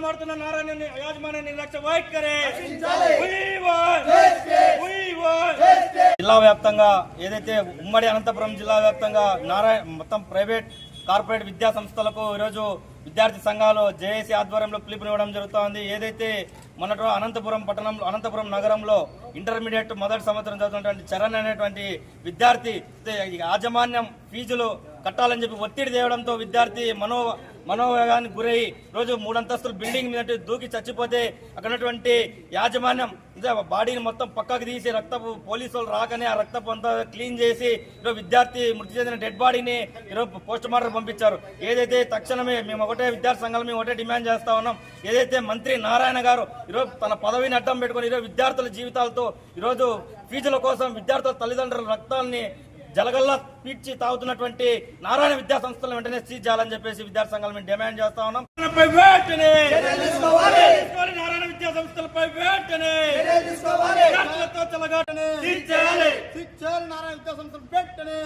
కొట్లాడుతున్న నారాయణ యాజమాన్య నిర్లక్ష్య వైఖరి. జిల్లా వ్యాప్తంగా ఏదైతే ఉమ్మడి అనంతపురం జిల్లా వ్యాప్తంగా మొత్తం ప్రైవేట్ కార్పొరేట్ విద్యా సంస్థలకు ఈరోజు విద్యార్థి సంఘాలు జేఏసీ ఆధ్వర్యంలో పిలుపునివ్వడం జరుగుతోంది. ఏదైతే మొన్నటి అనంతపురం నగరంలో ఇంటర్మీడియట్ మొదటి సంవత్సరం చదువుతున్నటువంటి చరణ్ అనేటువంటి విద్యార్థి యాజమాన్యం ఫీజులు కట్టాలని చెప్పి ఒత్తిడి తేవడంతో విద్యార్థి మనోవేగానికి గురై రోజు 3 అంతస్తుల బిల్డింగ్ మీద దూకి చచ్చిపోతే అక్కడటువంటి యాజమాన్యం బాడీని మొత్తం పక్కకు తీసి రక్తపు పోలీసులు రాకనే ఆ రక్తపు అంతా క్లీన్ చేసి ఈరోజు విద్యార్థి మృతి చెందిన డెడ్ బాడీని ఈరోజు పోస్ట్ మార్టం పంపించారు. ఏదైతే తక్షణమే మేము విద్యార్థి సంఘాలు మేము ఒకటే డిమాండ్ చేస్తా ఉన్నాం. ఏదైతే మంత్రి నారాయణ గారు ఈరోజు తన పదవిని అడ్డం పెట్టుకుని ఈరోజు విద్యార్థుల జీవితాలతో ఈరోజు ఫీజుల కోసం విద్యార్థుల తల్లిదండ్రుల రక్తాలని జలగల్లా పీడ్చి తాగుతున్నటువంటి నారాయణ విద్యా సంస్థలను వెంటనే సీజ్ చేయాలని చెప్పేసి విద్యార్థి సంఘాలు మేము డిమాండ్ చేస్తా ఉన్నాం. నారాయణ విద్యా సంస్థలపై వెంటనే నారాయణ విద్యా సంస్థలు వెంటనే